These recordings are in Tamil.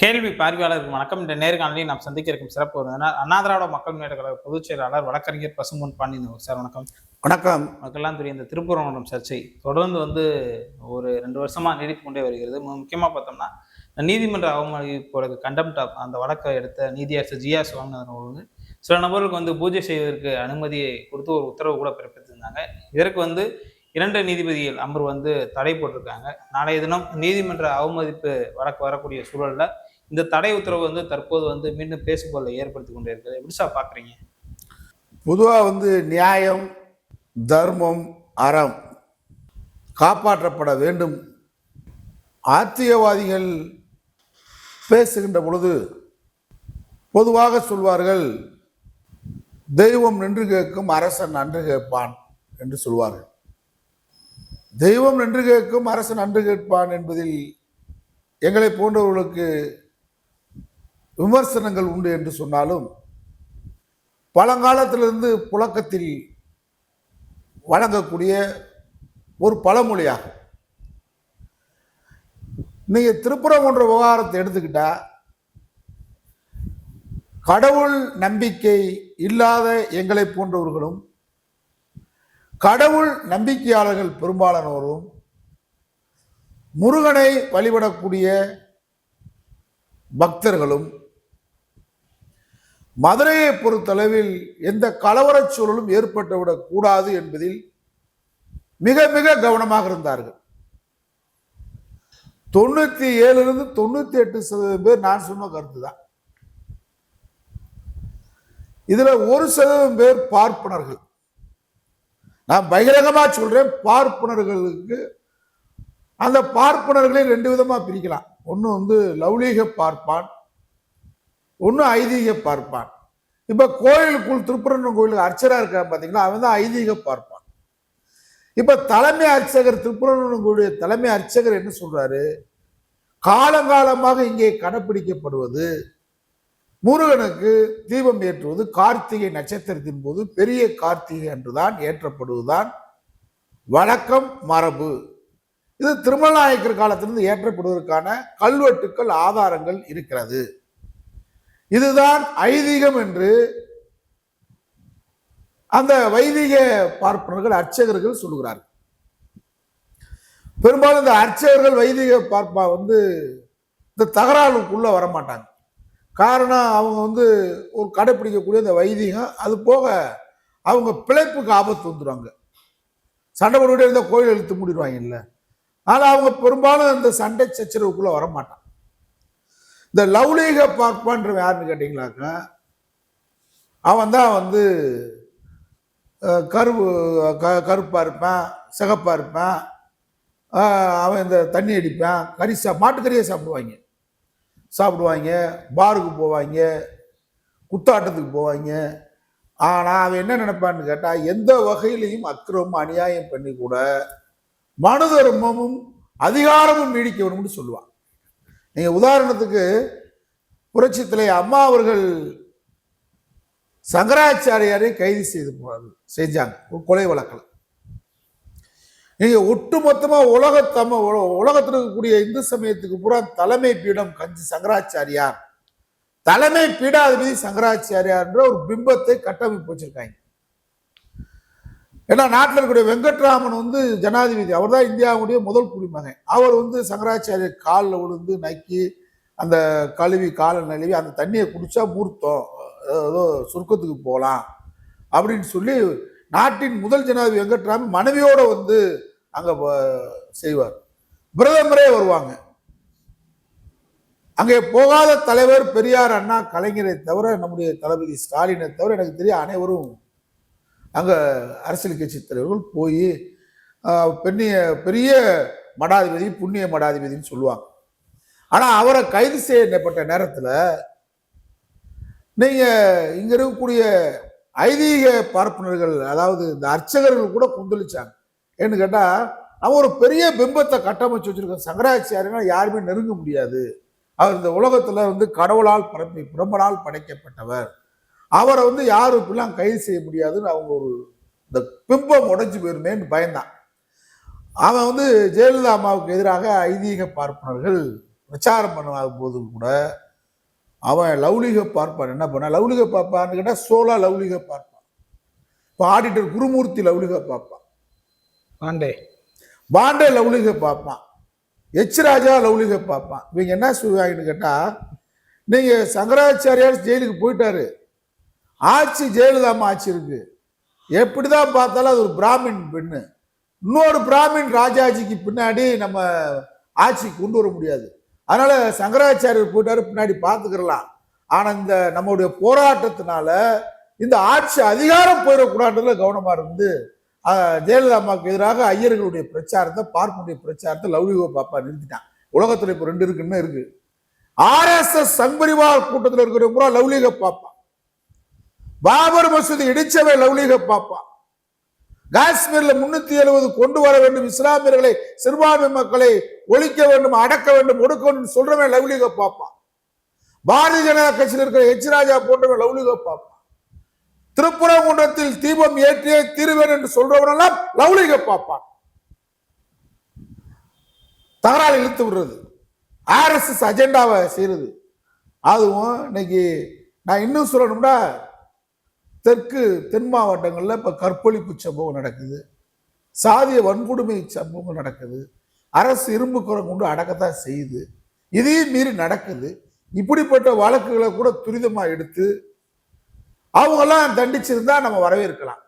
கேள்வி பார்வையாளருக்கு வணக்கம். இந்த நேர்காணலில் நாம் சந்திக்க இருக்கும் சிறப்பு விருந்தினர் அண்ணா திராவிட மக்கள் முன்னேற்ற கழக பொதுச் செயலாளர் வழக்கறிஞர் பசும்பொன் பாண்டியன் சார். வணக்கம். வணக்கம். மக்கள்லாம் தெரியும், இந்த திருப்பரங்குன்றம் சர்ச்சை தொடர்ந்து ஒரு 2 வருஷமா நீடித்து கொண்டே வருகிறது. முக்கியமா பார்த்தோம்னா நீதிமன்ற அவமதிப்போட கண்டெம்ட் அந்த வழக்கை எடுத்த நீதியரசர் ஜிஆர் சுவாமிநாதன் அவர்கள் சில நபர்களுக்கு பூஜை செய்வதற்கு அனுமதியை கொடுத்து ஒரு உத்தரவு கூட பிறப்பித்திருந்தாங்க. இதற்கு 2 நீதிபதிகள் அமர்வு தடை போட்டிருக்காங்க. நாளைய தினம் நீதிமன்ற அவமதிப்பு வழக்கு வரக்கூடிய சூழல்ல இந்த தடை உத்தரவு தற்போது மீண்டும் பேசுபொருளை ஏற்படுத்தி கொண்டே இருக்கிறது. எப்படி சார் பாக்குறீங்க? பொதுவா நியாயம், தர்மம், அறம் காப்பாற்றப்பட வேண்டும். ஆத்தியவாதிகள் பேசுகின்ற பொழுது பொதுவாக சொல்வார்கள், தெய்வம் நின்று கேட்கும், அரசன் நன்று கேட்பான் என்று சொல்வார்கள். தெய்வம் நின்று கேட்கும், அரசன் நன்று கேட்பான் என்பதில் எங்களை போன்றவர்களுக்கு விமர்சனங்கள் உண்டு என்று சொன்னாலும், பழங்காலத்திலிருந்து புழக்கத்தில் வழங்கக்கூடிய ஒரு பழமொழியாகும். நீங்க திருப்பரங்குன்ற விவகாரத்தை எடுத்துக்கிட்டா, கடவுள் நம்பிக்கை இல்லாத எங்களை போன்றவர்களும் கடவுள் நம்பிக்கையாளர்கள் பெரும்பாலானோரும் முருகனை வழிபடக்கூடிய பக்தர்களும் மதுரையை பொறுத்தளவில் எந்த கலவரச் சூழலும் ஏற்பட்டுவிடக் கூடாது என்பதில் மிக மிக கவனமாக இருந்தார்கள். 97 98% பேர் நான் சொன்ன கருத்து தான். இதுல 1% பேர் பார்ப்பனர்கள். நான் பகிரங்கமா சொல்றேன், பார்ப்பனர்களுக்கு அந்த பார்ப்பனர்களை 2 விதமா பிரிக்கலாம். ஒன்று லௌலீக பார்ப்பான், ஒன்று ஐதீக பார்ப்பான். இப்ப கோயிலுக்குள் திருப்பரங்குன்றம் கோயிலுக்கு அர்ச்சகரா இருக்கான் பாத்தீங்களா, அவன் தான் ஐதீக பார்ப்பான். இப்ப தலைமை அர்ச்சகர், திருப்பரங்குன்றம் கோயிலுடைய தலைமை அர்ச்சகர் என்ன சொல்றாரு, காலங்காலமாக இங்கே கடைப்பிடிக்கப்படுவது முருகனுக்கு தீபம் ஏற்றுவது கார்த்திகை நட்சத்திரத்தின் போது பெரிய கார்த்திகை அன்றுதான் ஏற்றப்படுவதுதான் வழக்கம், மரபு. இது திருமலநாயக்கர் காலத்திலிருந்து ஏற்றப்படுவதற்கான கல்வெட்டுக்கள் ஆதாரங்கள் இருக்கிறது. இதுதான் ஐதீகம் என்று அந்த வைதிக பார்ப்பனர்கள் அர்ச்சகர்கள் சொல்லுகிறார்கள். பெரும்பாலும் இந்த அர்ச்சகர்கள் வைதிக பார்ப்பா இந்த தகராறுக்குள்ள வரமாட்டாங்க. காரணம், அவங்க ஒரு கடைப்பிடிக்கக்கூடிய இந்த வைதிகம், அது போக அவங்க பிழைப்புக்கு ஆபத்து வந்துடுவாங்க. சண்டை போட்டுக்கிட்டே இருந்தால் கோயில் இழுத்து மூடிடுவாங்க இல்லை. ஆனால் அவங்க பெரும்பாலும் இந்த சண்டை சச்சரவுக்குள்ள வரமாட்டான். இந்த லௌலீக பார்ப்பான்றவன் யாருன்னு கேட்டீங்களாக்கா, அவன் தான் கருப்பா இருப்பான், சிகப்பா இருப்பான். அவன் இந்த தண்ணி அடிப்பான், மாட்டுக்கறியை சாப்பிடுவாங்க, பாருக்கு போவாங்க, குத்தாட்டத்துக்கு போவாங்க. ஆனால் அவன் என்ன நினைப்பான்னு கேட்டால், எந்த வகையிலையும் அக்கிரமும் அநியாயம் பண்ணி கூட மனு தர்மமும் அதிகாரமும் நீடிக்க வேணும்னு சொல்லுவான். நீங்கள் உதாரணத்துக்கு புரட்சி தலைவர் அம்மா அவர்கள் சங்கராச்சாரியாரை கைது செஞ்சாங்க ஒரு கொலை வழக்கில். நீங்க ஒட்டுமொத்தமா உலகத்தில் இருக்கக்கூடிய இந்து சமயத்துக்கு பூரா தலைமை பீடம் கஞ்சி சங்கராச்சாரியார், தலைமை பீடாதிபதி சங்கராச்சாரியார்ன்ற ஒரு பிம்பத்தை கட்டமைப்பு வச்சிருக்காங்க. ஏன்னா நாட்டில் இருக்கக்கூடிய வெங்கட்ராமன் ஜனாதிபதி, அவர் தான் இந்தியாவுடைய முதல் குடிமகன். அவர் சங்கராச்சாரியர் காலில் விழுந்து நக்கி அந்த கழுவி காலை நழுவி அந்த தண்ணியை குடிச்சா மூர்த்தம், ஏதோ சொர்க்கத்துக்கு போகலாம் அப்படின்னு சொல்லி நாட்டின் முதல் ஜனாதிபதி வெங்கட்ராமன் மனைவியோட அங்க செய்வார். பிரதமரே வருவாங்க. அங்கே போகாத தலைவர் பெரியார், அண்ணா, கலைஞரை தவிர, நம்முடைய தளபதி ஸ்டாலினை தவிர எனக்கு தெரிய அனைவரும் அங்க அரசியல் கட்சி தலைவர்கள் போய் பெரிய மடாதிபதி, புண்ணிய மடாதிபதினு சொல்லுவாங்க. ஆனா அவரை கைது செய்யப்பட்ட நேரத்துல நீங்க இங்க இருக்கக்கூடிய ஐதீக பார்ப்பனர்கள், அதாவது இந்த அர்ச்சகர்கள் கூட கொந்தளிச்சாங்க. ஏன்னு கேட்டா, அவன் ஒரு பெரிய பிம்பத்தை கட்டமைச்சு வச்சிருக்க. சங்கராச்சாரியனா யாருமே நெருங்க முடியாது, அவர் இந்த உலகத்துல கடவுளால் பிரம்மனால் படைக்கப்பட்டவர், அவரை யாரும் இப்பெல்லாம் கைது செய்ய முடியாதுன்னு அவங்க ஒரு இந்த பிம்பம் உடைஞ்சு போயிருமேன்னு பயந்தான். அவன் ஜெயலலிதா அம்மாவுக்கு எதிராக ஐதீக பார்ப்பனர்கள் பிரச்சாரம் பண்ண போது கூட அவன் லவ்லிக பார்ப்பான். என்ன பண்ண லவ்லிக பார்ப்பான்னு கேட்டா சோலா லவ்லிக பார்ப்பான். இப்போ ஆடிட்டர் குருமூர்த்தி லவ்லிக பார்ப்பான், பாண்டே லவ்லிக பார்ப்பான், எச் ராஜா லவ்லிக பார்ப்பான். இவங்க என்ன சொல்லுவாங்கன்னு கேட்டா, நீங்க சங்கராச்சாரியார் ஜெயிலுக்கு போயிட்டாரு, ஆட்சி ஜெயலலிதாமா ஆட்சி இருக்கு, எப்படிதான் பார்த்தாலும் அது ஒரு பிராமின் பெண்ணு, இன்னொரு பிராமின் ராஜாஜிக்கு பின்னாடி நம்ம ஆட்சி கொண்டு வர முடியாது, அதனால சங்கராச்சாரியர் போயிட்டாரு, பின்னாடி பார்த்துக்கலாம். ஆனா இந்த நம்முடைய போராட்டத்தினால இந்த ஆட்சி அதிகாரம் போயிடக்கூடாதுல கவனமா இருந்து ஜெயலலிதா அம்மாவுக்கு எதிராக ஐயர்களுடைய பிரச்சாரத்தை, பார்ப்பனுடைய பிரச்சாரத்தை லவ்லிகோ பாப்பா நிறுத்திட்டான். உலகத்துல இப்ப 2 இருக்குன்னு இருக்கு. RSS சங்பரிவார் கூட்டத்தில் இருக்கிற பூரா லவ்லிக பாப்பா, பாபர் மசூதி இடிச்சவை லவ்லிக பாப்பா, காஷ்மீர்ல 370 கொண்டு வர வேண்டும், இஸ்லாமியர்களை சிறுபான்மை மக்களை ஒழிக்க வேண்டும், அடக்க வேண்டும், ஒடுக்க வேண்டும் சொல்றவன் லவ்லிக பாப்பா, பாரதிய ஜனதா கட்சியில் இருக்கிற எச் ராஜா போன்றவன் லவ்லிக பாப்பா, திருப்புறங்குன்றத்தில் தீபம் ஏற்றியே தீருவேன் என்று சொல்றவனெல்லாம் லவ்லிக பாப்பான். தகராறு இழுத்து விடுறது, RSS அஜெண்டாவை செய்யறது. அதுவும் இன்னைக்கு நான் இன்னும் சொல்லணும்னா, தென் மாவட்டங்கள்ல இப்ப கற்பழிப்பு சம்பவம் நடக்குது, சாதிய வன்கொடுமை சம்பவம் நடக்குது, அரசு இரும்பு குரம் கொண்டு அடக்கத்தான் செய்யுது, இதையும் மீறி நடக்குது. இப்படிப்பட்ட வழக்குகளை கூட துரிதமா எடுத்து அவங்கெல்லாம் தண்டிச்சிருந்தா நம்ம வரவேற்கலாம்.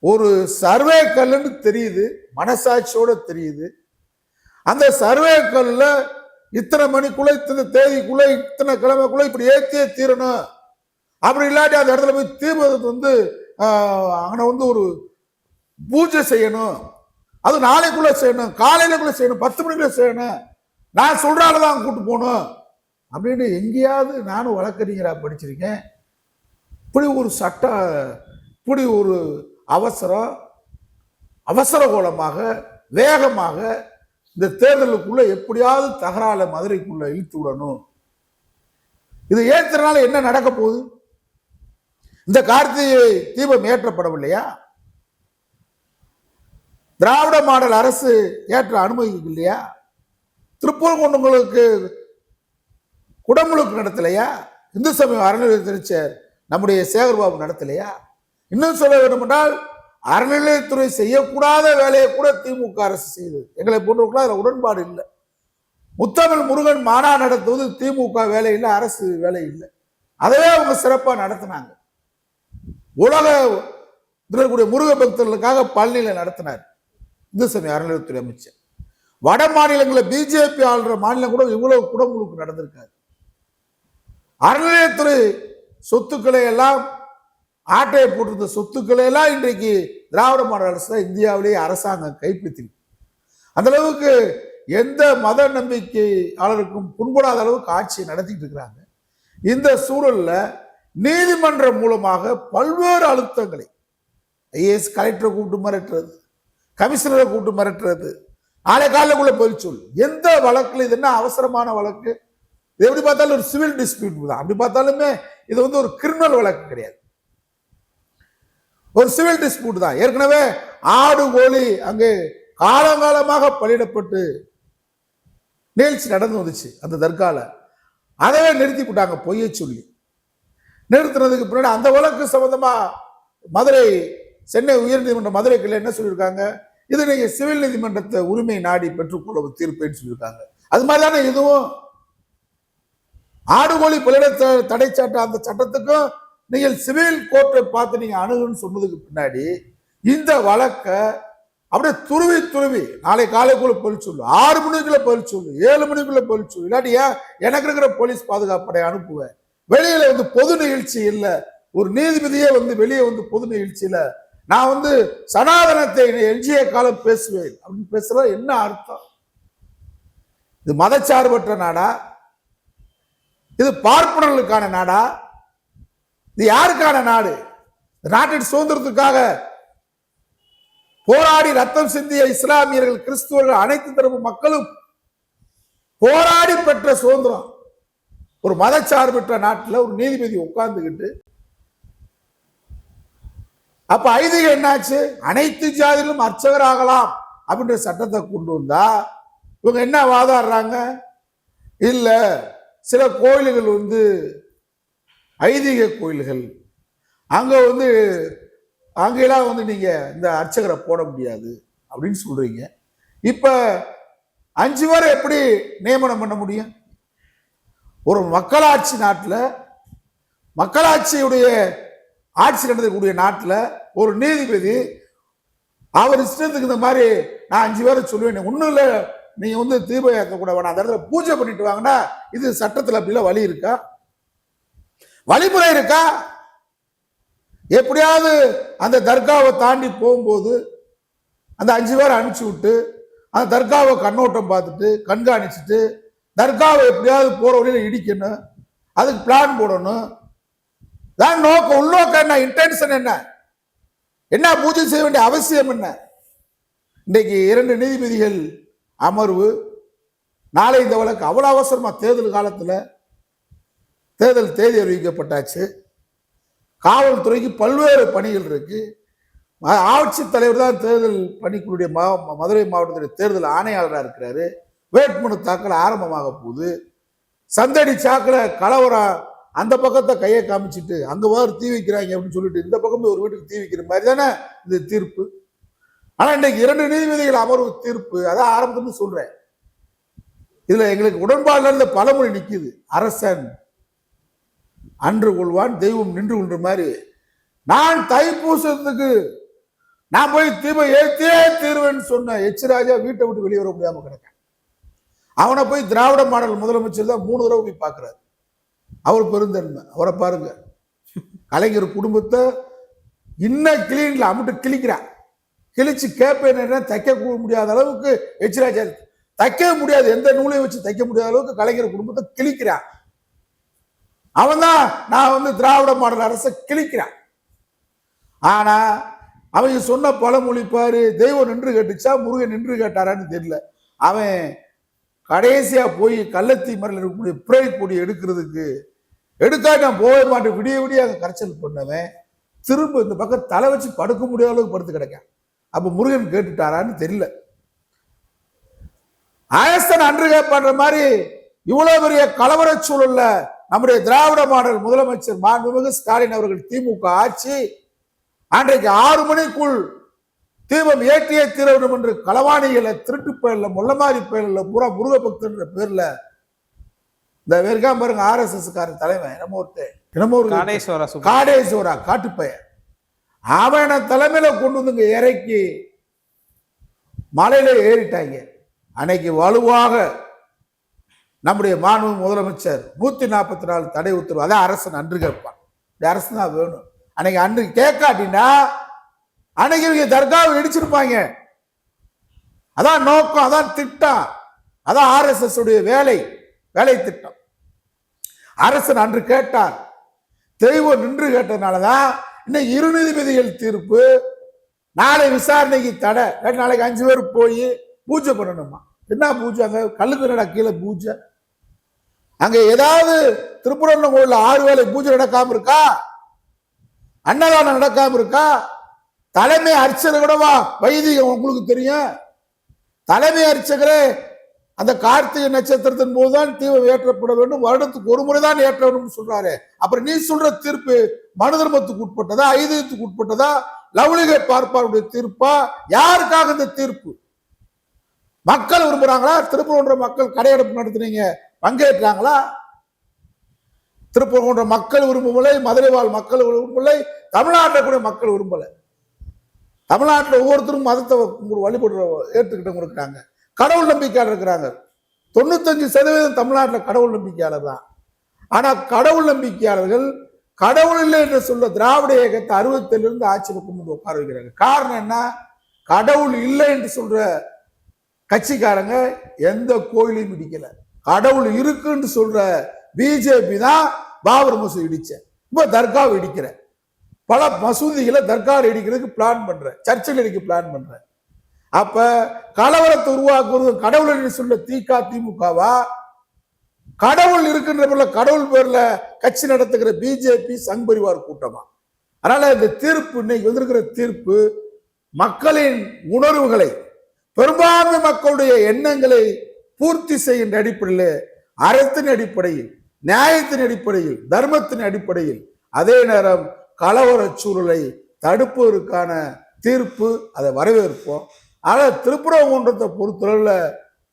ஒரு சர்வே கல்லுன்னு தெரியுது, மனசாட்சியோட தெரியுது, அந்த சர்வே கல்ல இத்தனை மணிக்குள்ள, இத்தனை தேதிக்குள்ள, இத்தனை கிழமைக்குள்ள இப்படி ஏற்றியே தீரணும், அப்படி இல்லாட்டி அந்த இடத்துல போய் தீபத்தை வந்து அங்கே வந்து ஒரு பூஜை செய்யணும், அது நாளைக்குள்ள செய்யணும், காலையிலக்குள்ள செய்யணும், 10 மணிக்குள்ள செய்யணும், நான் சொல்றாலதான் கூட்டு போகணும் அப்படின்னு எங்கேயாவது நானும் வழக்கறிஞரா படிச்சிருக்கேன். இப்படி ஒரு இப்படி ஒரு அவசர கோலமாக வேகமாக இந்த தேர்தலுக்குள்ள எப்படியாவது தகரால மதுரைக்குள்ள இழுத்து விடணும். இது ஏற்றனால என்ன நடக்க போகுது? இந்த கார்த்திகை தீபம் ஏற்றப்படவில்லையா? திராவிட மாடல் அரசு ஏற்ற அனுமதிக்கு இல்லையா? திருப்பூர்குன்றங்களுக்கு குடமுழுக்கு நடத்தலையா? இந்து சமய அறநிலையத்துறை நம்முடைய சேகர்பாபு நடத்தலையா? இன்னும் சொல்ல வேண்டும் என்றால், அறநிலையத்துறை செய்யக்கூடாத வேலையை கூட திமுக அரசு செய்யுது. எங்களை போன்றவர்களால் அதில் உடன்பாடு இல்லை. முத்தமிழ் முருகன் மாநாடு நடத்துவது திமுக வேலை இல்லை, அரசு வேலை இல்லை, அதவே அவங்க சிறப்பாக நடத்தினாங்க. உலக இருக்கக்கூடிய முருக பக்தர்களுக்காக பழனியில நடத்தினார் இந்து சமய அறநிலையத்துறை அமைச்சர். வட மாநிலங்களில் பிஜேபி ஆளுற மாநிலம் கூட இவ்வளவு குடமுழுக்கு நடந்திருக்காரு. அறநிலையத்துறை சொத்துக்களை எல்லாம், ஆட்டையை போட்டிருந்த சொத்துக்களை எல்லாம் இன்றைக்கு திராவிட மாடல் அரசு தான் இந்தியாவிலேயே அரசாங்கம் கைப்பற்றி, அந்த அளவுக்கு எந்த மத நம்பிக்கையாளருக்கும் புண்படாத அளவுக்கு ஆட்சியை நடத்திட்டு இருக்கிறாங்க. இந்த சூழல்ல நீதிமன்றம் மூலமாக பல்வேறு அழுத்தங்களை, ஐஏஎஸ் கலெக்டரை கூப்பிட்டு மிரட்டுறது, கமிஷனரை கூப்பிட்டு மிரட்டுறது, நாளை காலைக்குள்ள பதில் சொல், எந்த வழக்குல இது என்ன அவசரமான வழக்கு, இது எப்படி பார்த்தாலும் ஒரு சிவில் டிஸ்பியூட் தான், அப்படி பார்த்தாலுமே இது வந்து ஒரு கிரிமினல் வழக்கு கிடையாது, ஒரு சிவில் டிஸ்பியூட் தான். ஏற்கனவே ஆடு கோழி அங்கே காலங்காலமாக பலியிடப்பட்டு நிகழ்ச்சி நடந்து வந்துச்சு அந்த தர்கால, அதவே நிறுத்தி விட்டாங்க பொய்யை சொல்லி. நிறுத்தினதுக்கு பின்னாடி அந்த வழக்கு சம்பந்தமா மதுரை சென்னை உயர்நீதிமன்ற மதுரை கிளை என்ன சொல்லியிருக்காங்க, இது நீங்க சிவில் நீதிமன்றத்தை உரிமை நாடி பெற்றுக்கொள்ள தீர்ப்பேன்னு சொல்லியிருக்காங்க. அது மாதிரிதானே இதுவும் ஆடுகோழி பலியிட தடை சட்டம், அந்த சட்டத்துக்கும் நீங்கள் சிவில் கோர்ட்டை பார்த்து நீங்க அணுகுன்னு சொன்னதுக்கு பின்னாடி இந்த வழக்க அப்படியே துருவி நாளை காலைக்குள்ள பதில் சொல்லு, 6 மணிக்குள்ள பதில் சொல்லு, 7 மணிக்குள்ள பதில் சொல்லு, இல்லாட்டி எனக்கு இருக்கிற போலீஸ் பாதுகாப்படை அனுப்புவேன், வெளியில வந்து பொது நிகழ்ச்சி இல்லை, ஒரு நீதிபதியே வந்து வெளியே வந்து பொது நிகழ்ச்சியில நான் வந்து சனாதனத்தை எஞ்சிய காலம் பேசுவேன் அப்படின்னு பேசுறது என்ன அர்த்தம்? இது மதச்சார்பற்ற நாடா? இது பார்ப்பனர்களுக்கான நாடா? இது யாருக்கான நாடு? நாட்டின் சுதந்திரத்துக்காக போராடி ரத்தம் சிந்திய இஸ்லாமியர்கள், கிறிஸ்துவர்கள், அனைத்து தரப்பு மக்களும் போராடி பெற்ற சுதந்திரம். ஒரு மதச்சார்பற்ற நாட்டில் ஒரு நீதிபதி உட்கார்ந்துகிட்டு, அப்ப ஐதீகம் என்னாச்சு? அனைத்து ஜாதியிலும் அர்ச்சகராகலாம் அப்படின்ற சட்டத்தை கொண்டு வந்தா இவங்க என்ன வாதாடுறாங்க? இல்ல சில கோயில்கள் வந்து ஐதீக கோயில்கள், அங்க வந்து அங்கெல்லாம் வந்து நீங்க இந்த அர்ச்சகரை போட முடியாது அப்படின்னு சொல்றீங்க. இப்ப 5 பேரை எப்படி நியமனம் பண்ண முடியும்? ஒரு மக்களாட்சி நாட்டில், மக்களாட்சியுடைய ஆட்சி நடத்தக்கூடிய நாட்டில் ஒரு நீதிபதி அவர் இஷ்டத்துக்கு இந்த மாதிரி நான் 5 பேரை சொல்லுவேன், ஒன்றும் இல்லை நீங்க வந்து தீபம் ஏற்ற கூட வேணாம், அந்த இடத்துல பூஜை பண்ணிட்டு வாங்கன்னா இது சட்டத்தில் அப்படிலாம் வழி இருக்கா? வழிமுறை இருக்கா? எப்படியாவது அந்த தர்காவை தாண்டி போகும்போது அந்த 5 பேரை அனுப்பிச்சு விட்டு அந்த தர்காவை கண்ணோட்டம் பார்த்துட்டு கண்காணிச்சுட்டு தர்காவை எப்படியாவது போற வழியில இடிக்கணும், அதுக்கு பிளான் போடணும். தான் நோக்கம், உள்நோக்கம் என்ன, இன்டென்ஷன் என்ன, என்ன பூஜை செய்ய வேண்டிய அவசியம் என்ன? இன்றைக்கு 2 நீதிபதிகள் அமர்வு, நாளை இந்த வழக்கு அவ்வளவு அவசரமா, தேர்தல் காலத்துல தேர்தல் தேதி அறிவிக்கப்பட்டாச்சு, காவல்துறைக்கு பல்வேறு பணிகள் இருக்கு, ஆட்சித் தலைவர் தான் தேர்தல் பணிக்குரிய மதுரை மாவட்டத்துடைய தேர்தல் ஆணையாளராக இருக்கிறாரு, வேட்புமனு தாக்கல் ஆரம்பமாக போகுது, சந்தடி சாக்கில் கலவரம், அந்த பக்கத்தை கையை காமிச்சிட்டு அங்க வேறு தீ வைக்கிறாங்க அப்படின்னு சொல்லிட்டு இந்த பக்கமே ஒரு வீட்டுக்கு தீ வைக்கிற மாதிரி தானே இந்த தீர்ப்பு. ஆனா இன்றைக்கு 2 நீதிபதிகள் அமர்வு தீர்ப்பு, அதான் ஆரம்பத்துன்னு சொல்றேன். இதுல எங்களுக்கு உடன்பாடுல இருந்த பழமொழி நிக்குது, அரசன் அன்று கொள்வான் தெய்வம் நின்று கொள்ற மாதிரி. நான் தைப்பூசத்துக்கு நான் போய் தீபம் ஏற்றியே தீர்வேன்னு சொன்ன எச்ராஜா வீட்டை விட்டு வெளியே வர முடியாம கிடக்க. அவனை போய் திராவிட மாடல் முதலமைச்சர் தான் 3 தடவை போய் பார்க்கிறார். அவர் பெருந்தன்மை, அவரை பாருங்க. கலைஞர் குடும்பத்தை இன்னும் கிளீன்ல அமிட்டு கிழிக்கிறான், கிழிச்சு கேப்பேன் தைக்க முடியாத அளவுக்கு எச்ராஜா தைக்க முடியாது, எந்த நூலையும் வச்சு தைக்க முடியாத அளவுக்கு கலைஞர் குடும்பத்தை கிழிக்கிறான். அவன் தான் நான் வந்து திராவிட மாடல் அரசை கிழிக்கிறான். ஆனா அவங்க சொன்ன பழமொழி பாரு, தெய்வம் நின்று கேட்டுச்சா முருகன் நின்று கேட்டாரான்னு தெரியல. அவன் கடைசியா போய் கள்ளத்தி மரல் இருக்கக்கூடிய பிறை கொடி எடுக்கா நான் போக மாட்டேன் விடிய விடிய அங்க கரைச்சல் பண்ணவன் திரும்ப இந்த பக்கம் தலை வச்சு படுக்க முடியாத அளவுக்கு படுத்து கிடக்கான். அப்ப முருகன் கேட்டுட்டாரான்னு தெரியல. ஆயஸ்தன் அன்று கேட்பன்ற மாதிரி இவ்வளவு பெரிய கலவர சூழல்ல நம்முடைய திராவிட மாடல் முதலமைச்சர் மாண்புமிகு ஸ்டாலின் அவர்கள் திமுக ஆட்சி அன்றைக்கு 6 மணிக்குள் தீபம் ஏற்றியே தீர வேண்டும் என்று களவாணிகளை திருட்டு பெயர்ல முள்ளமாரி பெயர்ல பூரா முருக பக்தன்ற பேர்ல இந்த வெறுக்காம பாருங்க RSS காரன் தலைவன் என்னமோ ஒரு காடேஸ்வரா காட்டுப்பெயர், அவனை தலைமையில கொண்டு வந்து இறக்கி மலையில ஏறிட்டாங்க. அன்னைக்கு வலுவாக நம்முடைய மாண்பு முதலமைச்சர் 144 தடை உத்தரவு, அதான் அரசன் அன்று கேட்பான், இந்த அரசு தான் வேணும். அன்னைக்கு அன்று கேட்காட்டினா அன்னைக்கு இவங்க தர்காவை இடிச்சிருப்பாங்க. அதான் நோக்கம், அதான் திட்டம், அதான் RSS உடைய வேலை திட்டம். அரசன் அன்று கேட்டார், தெய்வம் நின்று கேட்டதுனாலதான் இன்னைக்கு 2 நீதிபதிகள் தீர்ப்பு, நாளை விசாரணைக்கு தடை, நாளைக்கு 5 பேர் போய் பூஜை பண்ணணுமா? என்ன பூஜை? அங்க கல்லுக்கு கீழே பூஜை, அங்க ஏதாவது திருப்புரம் கோயில 6 வேளை பூஜை நடக்காம இருக்கா? அன்னதானம் நடக்காம இருக்கா? தலைமை அர்ச்சகர் கூடவா வைதிகம் உங்களுக்கு தெரியும்? தலைமை அர்ச்சகரே அந்த கார்த்திகை நட்சத்திரத்தின் போதுதான் தீபம் ஏற்றப்பட வேண்டும், வருடத்துக்கு ஒரு முறைதான் ஏற்ற வேண்டும் சொல்றாரு. அப்புறம் நீ சொல்ற தீர்ப்பு மனு தர்மத்துக்கு உட்பட்டதா, ஐதீகத்துக்கு உட்பட்டதா, லவுலிகை பார்ப்பாருடைய தீர்ப்பா? யாருக்காக இந்த தீர்ப்பு? மக்கள் விரும்புறாங்களா? திருப்பூர் மக்கள் கடையெடுப்பு நடத்துனீங்க, பங்கேற்றாங்களா? திருப்பூர் மக்கள் விரும்பவில்லை, மதுரை வாழ் மக்கள் விரும்பவில்லை, தமிழ்நாட்டில் கூட மக்கள் விரும்பலை. தமிழ்நாட்டில் ஒவ்வொருத்தரும் மதத்தை வழிபடுற ஏற்றுக்கிட்டவங்க இருக்கிறாங்க, கடவுள் நம்பிக்கையாளர் இருக்கிறாங்க. 95% தமிழ்நாட்டில் கடவுள் நம்பிக்கையாளர் தான். ஆனா கடவுள் நம்பிக்கையாளர்கள் கடவுள் இல்லை என்று சொல்ல திராவிட இயக்கத்தை 67 ஆட்சியில் கொண்டு வந்து உட்கார வைக்கிறாங்க. காரணம் என்ன? கடவுள் இல்லை என்று சொல்ற கட்சிக்காரங்க எந்த கோயிலையும் இடிக்கல, கடவுள் இருக்குன்னு சொல்ற பிஜேபி தான் பாபர் மசூதி இடிச்ச, இப்ப தர்காவை இடிக்கிற, பல மசூதிகளை தர்காவை இடிக்கிறதுக்கு பிளான் பண்ற, சர்ச்சைகள் இடிக்க பிளான் பண்ற. அப்ப கலவரத்தை உருவாக்குறது கடவுள் என்று சொல்ல திமுகவா? கடவுள் இருக்கின்ற பேர்ல, கடவுள் பேர்ல கட்சி நடத்துகிற பிஜேபி சங் பரிவார் கூட்டமா? அதனால இந்த தீர்ப்பு, இன்னைக்கு வந்திருக்கிற தீர்ப்பு மக்களின் உணர்வுகளை, பெரும்பான்மை மக்களுடைய எண்ணங்களை பூர்த்தி செய்கின்ற அடிப்படையில் அறத்தின் அடிப்படையில், நியாயத்தின் அடிப்படையில், தர்மத்தின் அடிப்படையில், அதே நேரம் கலவர சூழலை தடுப்பதற்கான தீர்ப்பு, அதை வரவேற்போம். ஆனால் திருப்பரங்குன்றத்தை பொறுத்தளவில்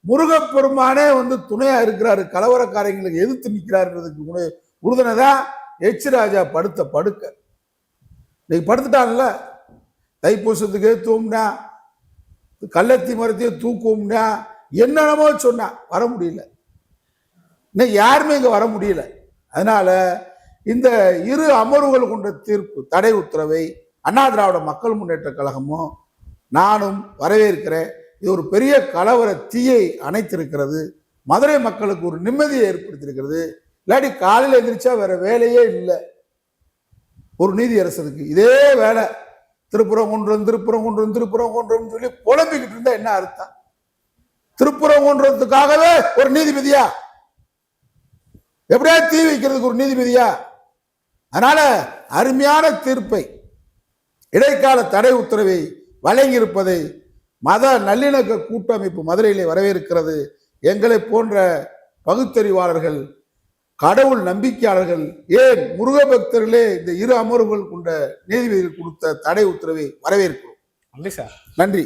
முருகப்பெருமானே துணையா இருக்கிறாரு, கலவரக்காரங்களுக்கு எதிர்த்து நிற்கிறாருன்றதுக்கு உறுதுணை தான் எச் ராஜா படுத்த படுக்க. இன்னைக்கு படுத்துட்டான்ல, தைப்பூசத்துக்கு தூம்னா, கள்ளத்தி மரத்தையும் தூக்கும்னா, என்னென்னமோ சொன்னா வர முடியல. இன்னைக்கு யாருமே இங்க வர முடியல. அதனால இந்த இரு அமர்வுகள் கொண்ட தீர்ப்பு தடை உத்தரவை அண்ணா திராவிட மக்கள் முன்னேற்ற கழகமும் நானும் வரவேற்கிறேன். இது ஒரு பெரிய கலவர தீயை அணைத்திருக்கிறது. மதுரை மக்களுக்கு ஒரு நிம்மதியை ஏற்படுத்தியிருக்கிறது. இல்லாட்டி காலையில் எந்திரிச்சா வேற வேலையே இல்லை ஒரு நீதியரசருக்கு. இதே வேலை திருப்பரங்குன்றம் திருப்பரங்குன்றம் திருப்பரங்குன்றம் சொல்லி புலம்பிக்கிட்டு இருந்தா என்ன அர்த்தம்? திருப்பரங்குன்றத்துக்காகவே ஒரு நீதிபதியா? எப்படியா தீ வைக்கிறதுக்கு ஒரு நீதிபதியா? அதனால அருமையான தீர்ப்பை, இடைக்கால தடை உத்தரவை வழங்கியிருப்பதை மத நல்லிணக்க கூட்டமைப்பு மதுரையிலே வரவேற்கிறது. எங்களை போன்ற பகுத்தறிவாளர்கள், கடவுள் நம்பிக்கையாளர்கள், ஏன் முருக பக்தர்களே இந்த இரு அமர்வுகள் கொண்ட நீதிபதிகள் கொடுத்த தடை உத்தரவை வரவேற்கிறோம். நன்றி சார். நன்றி.